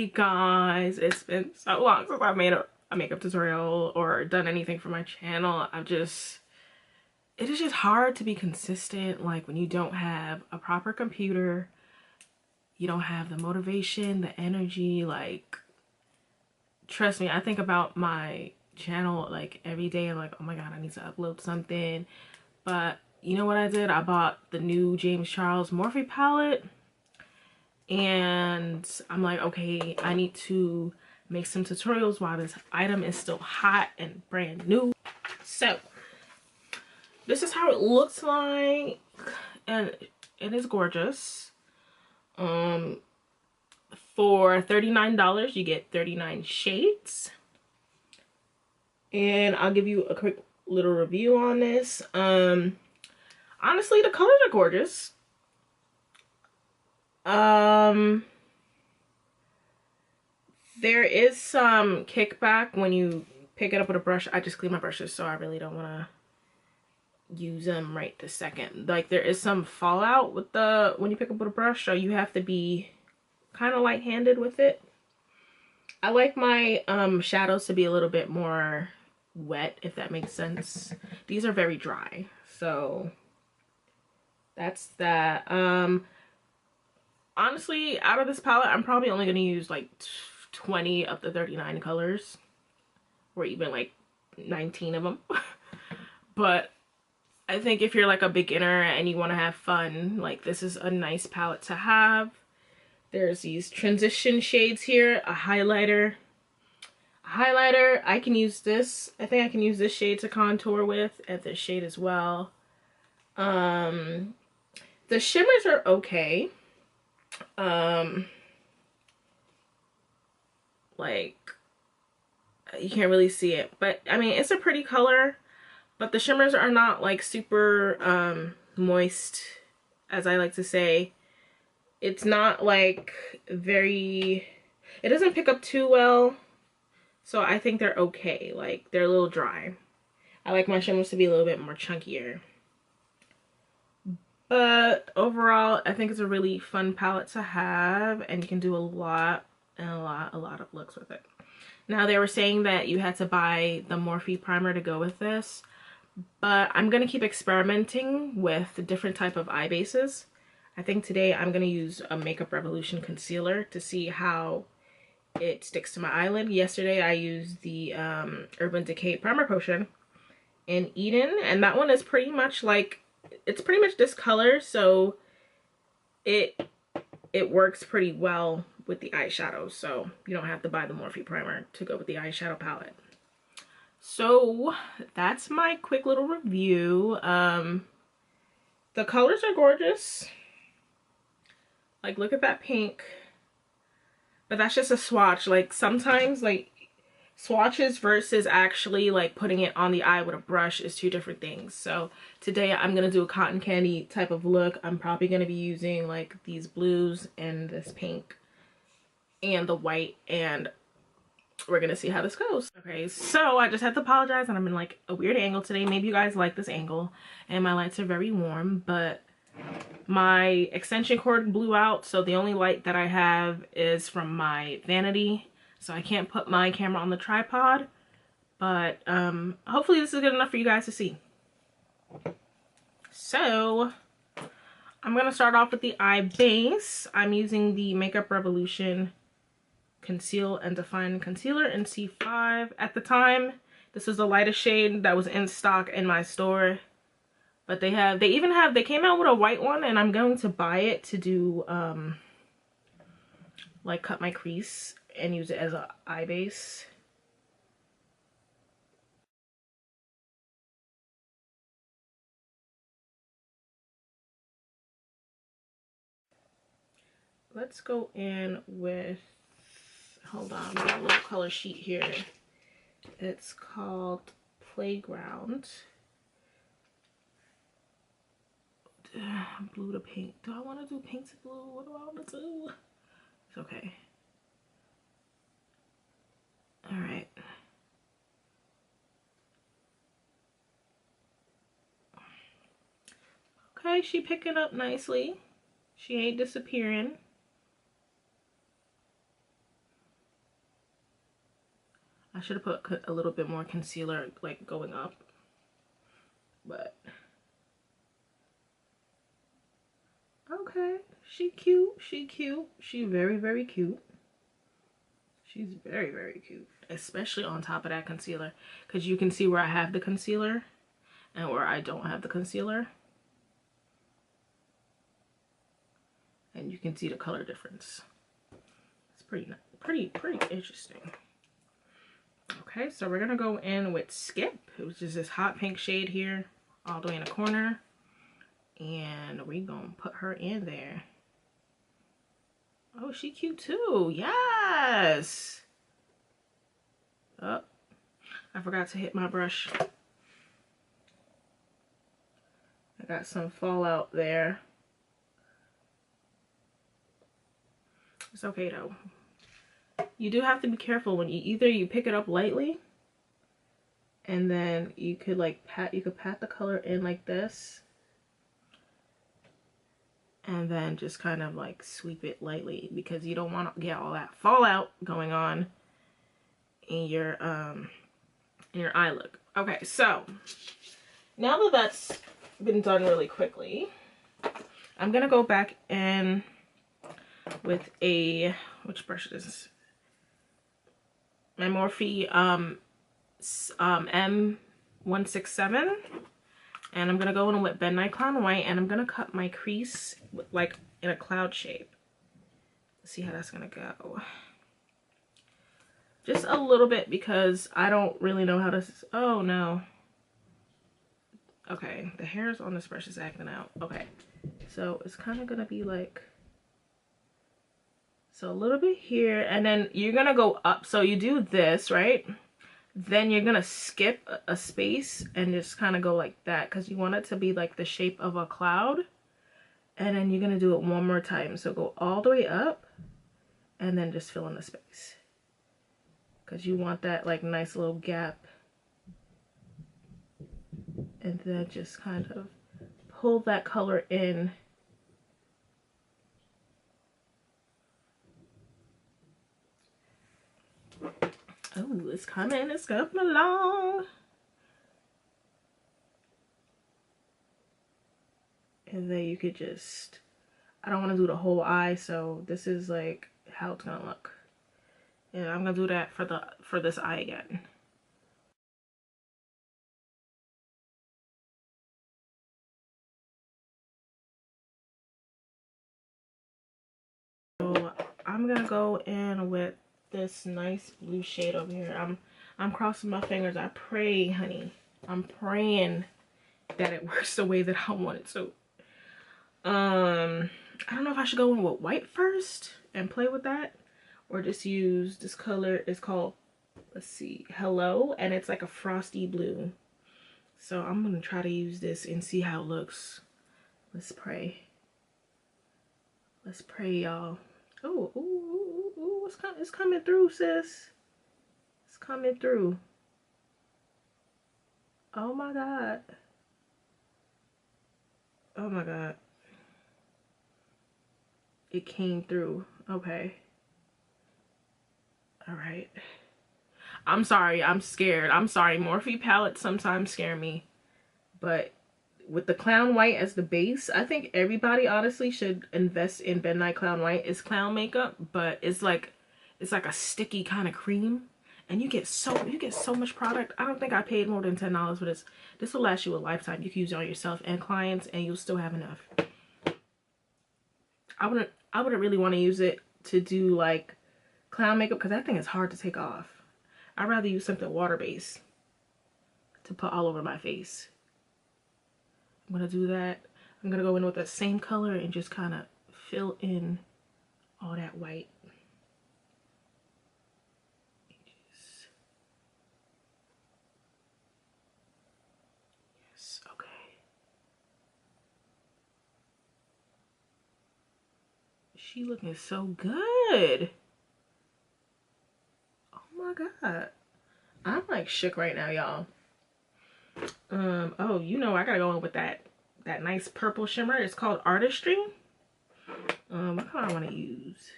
Hey guys, it's been so long since I made a makeup tutorial or done anything for my channel. It is just hard to be consistent, like when you don't have a proper computer, you don't have the motivation, the energy. Like, trust me, I think about my channel like every day. I'm like, oh my god, I need to upload something. But you know what I did? I bought the new James Charles Morphe palette. And I'm like, okay, I need to make some tutorials while this item is still hot and brand new. So this is how it looks like, and it is gorgeous. For $39 you get 39 shades, and I'll give you a quick little review on this. Honestly, the colors are gorgeous. There is some kickback when you pick it up with a brush. I just clean my brushes, so I really don't want to use them right this second. Like, there is some fallout with when you pick up with a brush, so you have to be kind of light-handed with it. I like my shadows to be a little bit more wet, if that makes sense. These are very dry, so that's that. Honestly, out of this palette, I'm probably only going to use like 20 of the 39 colors, or even like 19 of them. But I think if you're like a beginner and you want to have fun, like, this is a nice palette to have. There's these transition shades here, a highlighter. I can use this. I think I can use this shade to contour with, and this shade as well. The shimmers are okay. Like, you can't really see it, but I mean, it's a pretty color, but the shimmers are not like super moist, as I like to say. It's not like it doesn't pick up too well, so I think they're okay. Like, they're a little dry. I like my shimmers to be a little bit more chunkier. But overall, I think it's a really fun palette to have, and you can do a lot of looks with it. Now, they were saying that you had to buy the Morphe primer to go with this, but I'm going to keep experimenting with different type of eye bases. I think today I'm going to use a Makeup Revolution concealer to see how it sticks to my eyelid. Yesterday I used the Urban Decay Primer Potion in Eden, and that one is pretty much like, it's pretty much this color, so it works pretty well with the eyeshadows, so you don't have to buy the Morphe primer to go with the eyeshadow palette. So that's my quick little review. The colors are gorgeous. Like, look at that pink. But that's just a swatch. Like, sometimes, like, swatches versus actually like putting it on the eye with a brush is two different things. So today I'm gonna do a cotton candy type of look. I'm probably gonna be using like these blues and this pink and the white, and we're gonna see how this goes. Okay, so I just have to apologize and I'm in like a weird angle today. Maybe you guys like this angle, and my lights are very warm, but my extension cord blew out, so the only light that I have is from my vanity. So I can't put my camera on the tripod, but hopefully this is good enough for you guys to see. So I'm going to start off with the eye base. I'm using the Makeup Revolution Conceal and Define Concealer in C5. At the time, this was the lightest shade that was in stock in my store. But they came out with a white one, and I'm going to buy it to do, like, cut my crease and use it as an eye base. Let's go in with, hold on, we have a little color sheet here. It's called Playground. Blue to pink. Do I want to do pink to blue? What do I want to do? It's okay. Alright. Okay, she picking up nicely. She ain't disappearing. I should have put a little bit more concealer like going up, but okay. She cute. She cute. She very, very cute. She's very, very cute, especially on top of that concealer, because you can see where I have the concealer and where I don't have the concealer, and you can see the color difference. It's pretty interesting. Okay, so we're gonna go in with Skip, which is this hot pink shade here, all the way in the corner, and we're gonna put her in there. Oh, she cute too. Yes. Oh, I forgot to hit my brush. I got some fallout there. It's okay though. You do have to be careful when you pick it up lightly, and then you could like pat the color in like this, and then just kind of like sweep it lightly, because you don't want to get all that fallout going on in your eye look. Okay, so now that that's been done really quickly, I'm gonna go back in with which brush is this? My Morphe M167, and I'm gonna go in with Midnight Clown White, and I'm gonna cut my crease like in a cloud shape. Let's see how that's gonna go. Just a little bit, because I don't really know how to. Oh no. Okay, the hairs on this brush is acting out. Okay, so it's kind of gonna be like, so a little bit here, and then you're gonna go up. So you do this, right? Then you're gonna skip a space and just kind of go like that, because you want it to be like the shape of a cloud. And then you're gonna do it one more time. So go all the way up and then just fill in the space, because you want that like nice little gap. And then just kind of pull that color in. Oh, it's coming along. And then you could just, I don't want to do the whole eye, so this is like how it's gonna look. And I'm gonna do that for this eye again. So I'm gonna go in with this nice blue shade over here. I'm crossing my fingers. I pray, honey. I'm praying that it works the way that I want it to. I don't know if I should go in with white first and play with that, or just use this color. It's called, let's see, Hello, and it's like a frosty blue. So I'm gonna try to use this and see how it looks. Let's pray. Let's pray, y'all. Oh, ooh, ooh, ooh, it's coming through, sis. It's coming through. Oh my God. Oh my God. It came through. Okay. All right. I'm sorry. I'm scared. I'm sorry. Morphe palettes sometimes scare me. But with the Clown White as the base, I think everybody honestly should invest in Midnight Clown White. It's clown makeup, but it's like a sticky kind of cream, and you get so much product. I don't think I paid more than $10 for this. This will last you a lifetime. You can use it on yourself and clients, and you'll still have enough. I wouldn't really want to use it to do like clown makeup, because that thing is hard to take off. I'd rather use something water-based to put all over my face. I'm gonna do that. I'm gonna go in with that same color and just kind of fill in all that white. Yes, okay. She looking so good. Oh my God. I'm like shook right now, y'all. Oh, you know I gotta go in with that nice purple shimmer. It's called Artistry. What color I want to use?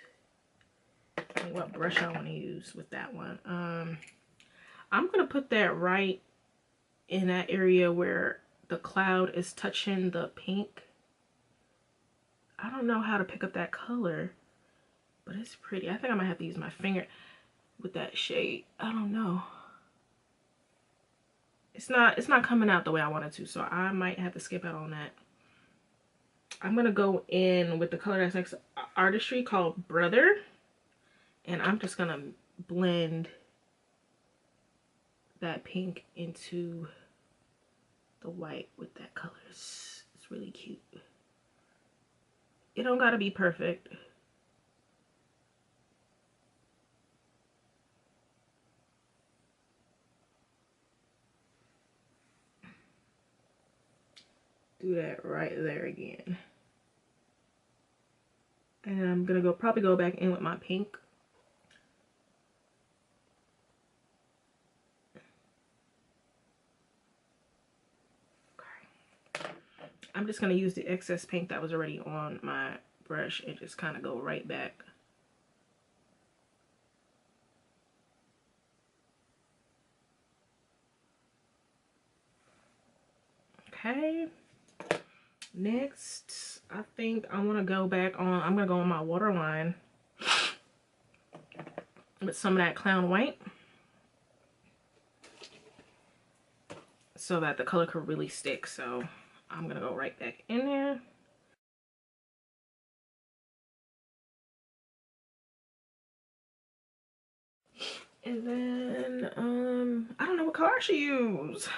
Like what brush I want to use with that one? I'm gonna put that right in that area where the cloud is touching the pink. I don't know how to pick up that color, but it's pretty. I think I might have to use my finger with that shade. I don't know. It's not coming out the way I wanted to, so I might have to skip out on that. I'm gonna go in with the color that's next to Artistry called Brother, and I'm just gonna blend that pink into the white with that color. It's really cute. It don't gotta be perfect. Do that right there again. And I'm gonna probably go back in with my pink. Okay. I'm just gonna use the excess paint that was already on my brush and just kind of go right back. Okay. Next, I think I want to go back on, I'm going to go on my waterline with some of that Clown White so that the color could really stick. So I'm going to go right back in there. And then, I don't know what color I should use.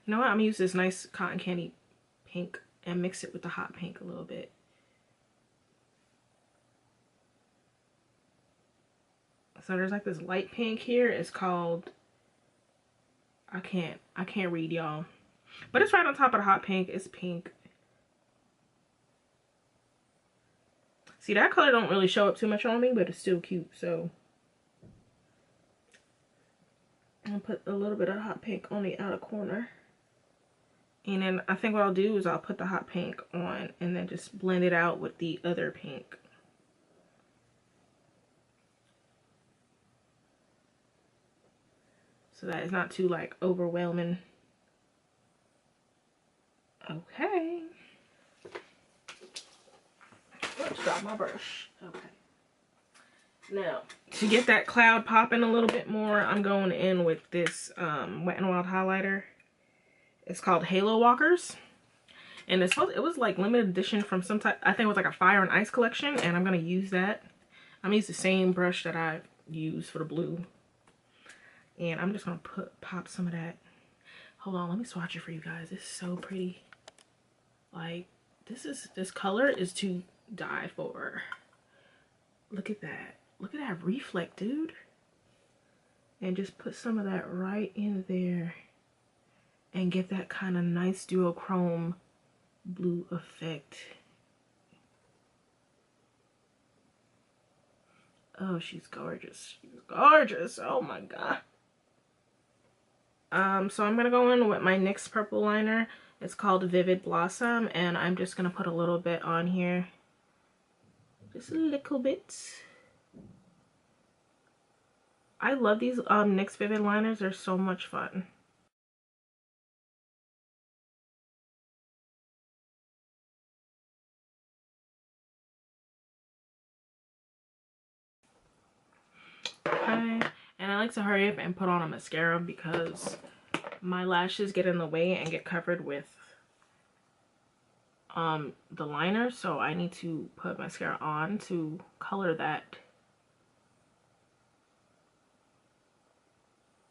You know what? I'm gonna use this nice cotton candy pink and mix it with the hot pink a little bit. So there's like this light pink here. It's called, I can't read, y'all, but it's right on top of the hot pink. It's pink. See, that color don't really show up too much on me, but it's still cute. So I'll put a little bit of hot pink on the outer corner. And then I think what I'll do is I'll put the hot pink on and then just blend it out with the other pink. So that it's not too like overwhelming. Okay. Let's drop my brush. Okay. Now, to get that cloud popping a little bit more, I'm going in with this Wet n Wild highlighter. It's called Halo Walkers. And it was like limited edition from some type, I think it was like a Fire and Ice collection, and I'm going to use that. I'm going to use the same brush that I used for the blue. And I'm just going to pop some of that. Hold on, let me swatch it for you guys. It's so pretty. Like, this color is to die for. Look at that. Look at that reflect, dude. And just put some of that right in there. And get that kind of nice duochrome blue effect. Oh, she's gorgeous. She's gorgeous. Oh my god. So I'm gonna go in with my NYX purple liner. It's called Vivid Blossom, and I'm just gonna put a little bit on here. Just a little bit. I love these NYX Vivid liners. They're so much fun. Okay, and I like to hurry up and put on a mascara because my lashes get in the way and get covered with the liner, so I need to put mascara on to color that.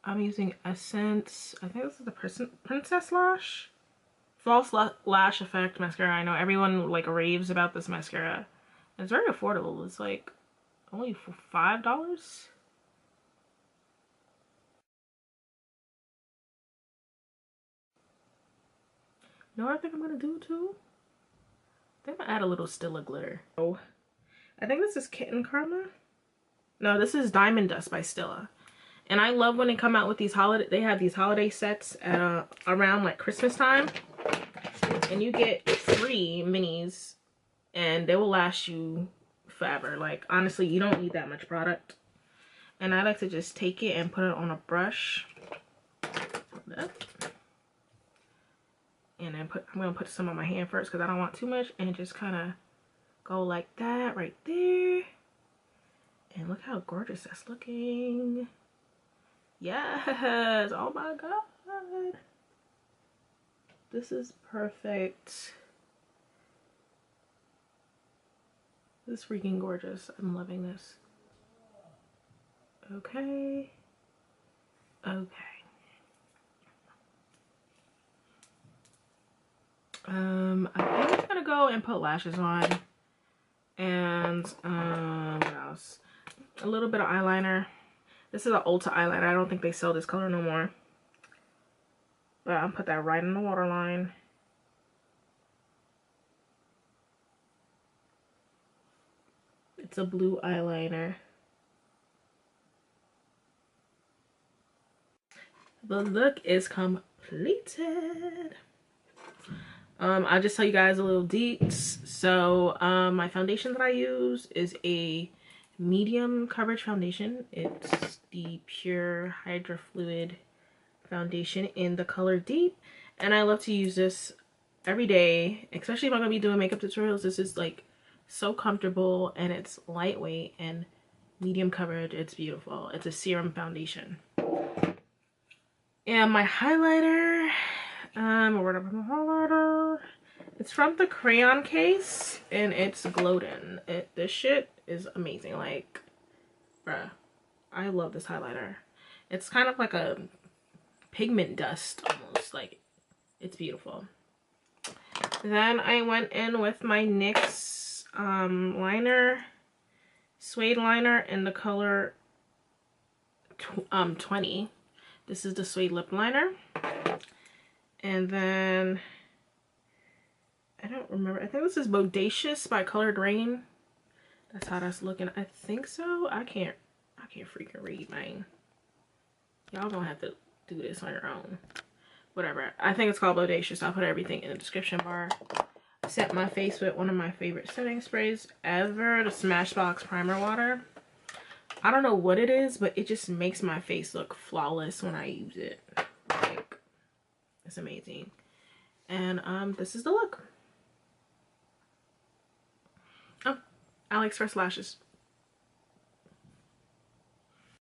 I'm using Essence, I think this is the Princess Lash False Lash Effect mascara. I know everyone like raves about this mascara. It's very affordable. It's like only for $5. You know what I think I'm gonna do too? I think I'm gonna add a little Stila glitter. Oh, I think this is Kitten Karma. No, this is Diamond Dust by Stila. And I love when they come out with these they have these holiday sets at around like Christmas time. And you get 3 minis and they will last you forever. Like, honestly, you don't need that much product. And I like to just take it and put it on a brush. And then I'm going to put some on my hand first because I don't want too much. And just kind of go like that right there. And look how gorgeous that's looking. Yes. Oh my God. This is perfect. This is freaking gorgeous. I'm loving this. Okay. Okay. I think I'm gonna go and put lashes on. And what else? A little bit of eyeliner. This is an Ulta eyeliner. I don't think they sell this color no more. But I'll put that right in the waterline. It's a blue eyeliner. The look is completed. I'll just tell you guys a little deets. So my foundation that I use is a medium coverage foundation. It's the Pure Hydra Fluid foundation in the color Deep, and I love to use this every day, especially if I'm gonna be doing makeup tutorials. This is like so comfortable, and it's lightweight and medium coverage. It's beautiful. It's a serum foundation. And my highlighter, where did I put my highlighter? It's from the crayon case, and it's Glowden. This shit is amazing. Like, bruh, I love this highlighter. It's kind of like a pigment dust almost. Like, it's beautiful. Then I went in with my NYX liner, suede liner in the color 20. This is the suede lip liner. And then I don't remember. I think this is Bodacious by Colored Rain. That's how that's looking. I think so. I can't freaking read mine. Y'all gonna have to do this on your own. Whatever. I think it's called Bodacious. I'll put everything in the description bar. I set my face with one of my favorite setting sprays ever, the Smashbox Primer Water. I don't know what it is, but it just makes my face look flawless when I use it. Like, it's amazing. And this is the look. Oh, AliExpress lashes.